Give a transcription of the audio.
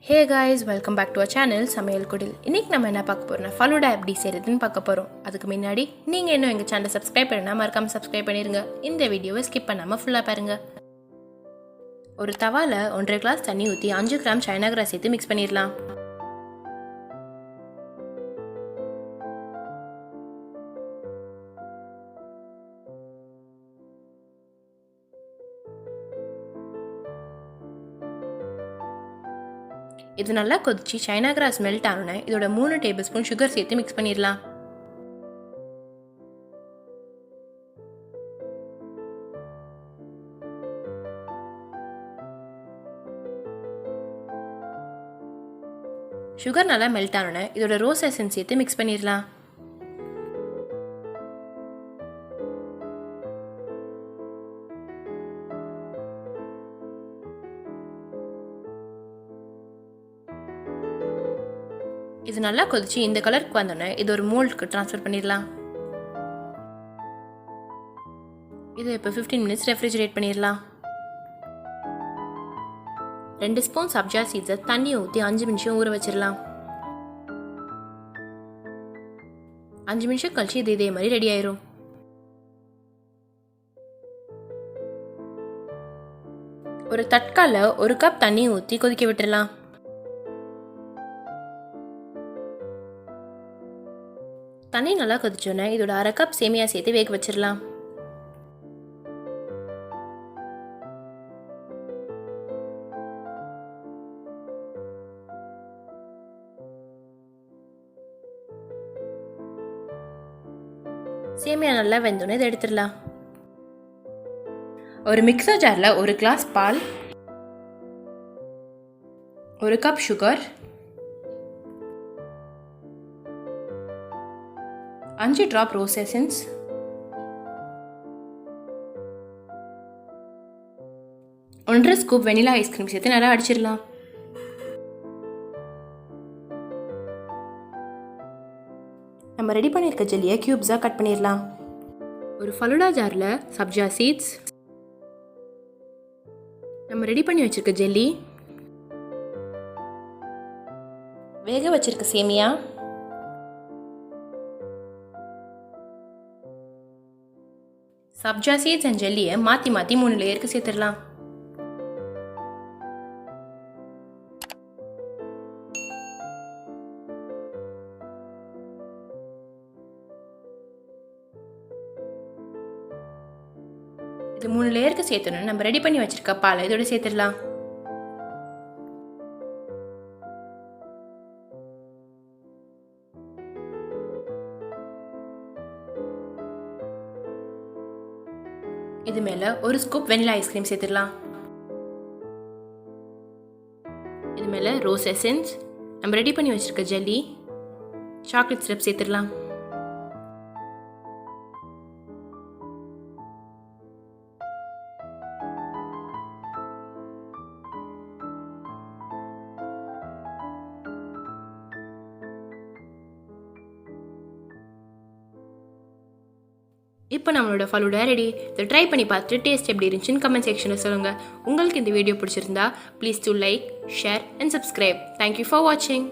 Hey guys, welcome back to our channel samayalkudil. இன்னைக்கு நம்ம என்ன பார்க்க போறோம்னா Falooda எப்படி செய்யறதுன்னு பார்க்க போறோம். அதுக்கு முன்னாடி நீங்க இன்னும் எங்க சேனலை சப்ஸ்கிரைப் பண்ணனா மறக்காம சப்ஸ்கிரைப் பண்ணிருங்க. இந்த வீடியோவை ஸ்கிப் பண்ணாம ஃபுல்லா பாருங்க. ஒரு தவால 1.5 கிளாஸ் தண்ணி ஊத்தி 5 கிராம் சைனா கிராஸ் சேர்த்து மிக்ஸ் பண்ணிரலாம். இது நல்லா கொதிச்சு சைனா கிராஸ் மெல்ட் ஆனோனே இதோட 3 டேபிள்ஸ்பூன் சுகர் சேர்த்து மிக்ஸ் பண்ணிடலாம். சுகர் நல்லா மெல்ட் ஆனோனே இதோட ரோஸ் எசன்ஸ் சேர்த்து மிக்ஸ் பண்ணிடலாம். இது நல்லா கொதிச்சு இந்த கலருக்கு வந்தோடனே இது ஒரு மோல்டுக்கு ட்ரான்ஸ்ஃபர் பண்ணிடலாம். இது இப்போ 15 மினிட்ஸ் ரெஃப்ரிஜரேட் பண்ணிடலாம். 2 ஸ்பூன் சப்ஜா சீட்ஸை தண்ணி ஊற்றி 5 நிமிஷம் ஊற வச்சிடலாம். 5 நிமிஷம் கழிச்சு இது இதே மாதிரி ரெடி ஆயிரும். ஒரு தட்கால 1 கப் தண்ணி ஊற்றி கொதிக்க விட்டுடலாம். தண்ணி நல்லா கொதிச்சோன்னே இதோட 1/2 கப் சேமியா சேர்த்து வேக வச்சிடலாம். சேமியா நல்லா வெந்தோன்னே இதை எடுத்துடலாம். ஒரு மிக்சர் ஜாரில் 1 கிளாஸ் பால், 1 cup sugar, 5 drop rose essence, 1.5 scoop vanilla ice cream சேர்த்து நல்லா அடிச்சிடலாம். நம்ம ரெடி பண்ணியிருக்க ஜெல்லியை கியூப்ஸாக கட் பண்ணிடலாம். ஒரு ஃபலூடா ஜாரில் சப்ஜா சீட்ஸ், நம்ம ரெடி பண்ணி வச்சிருக்க ஜெல்லி, வேக வச்சிருக்க சேமியா, சப்ஜா சீட்ஸ் அண்ட் ஜெல்லியை மாற்றி 3 லேயருக்கு சேர்த்துடலாம். இது 3 லேயருக்கு சேர்த்தணும். நம்ம ரெடி பண்ணி வச்சிருக்க பாலை இதோட சேர்த்துடலாம். இது மேல 1 ஸ்கூப் வெனிலா ஐஸ்கிரீம் சேர்த்துடலாம். இது மேல ரோஸ் எசன்ஸ், நம்ம ரெடி பண்ணி வச்சிருக்க ஜெல்லி, சாக்லேட் சிரப் சேர்த்துடலாம். இப்போ நம்மளோட ஃபலூடா ரெடி. இதை ட்ரை பண்ணி பார்த்துட்டு டேஸ்ட் எப்படி இருந்துச்சுன்னு கமெண்ட் செக்ஷனில் சொல்லுங்கள். உங்களுக்கு இந்த வீடியோ பிடிச்சிருந்தா please to like, share and subscribe. Thank you for வாட்சிங்.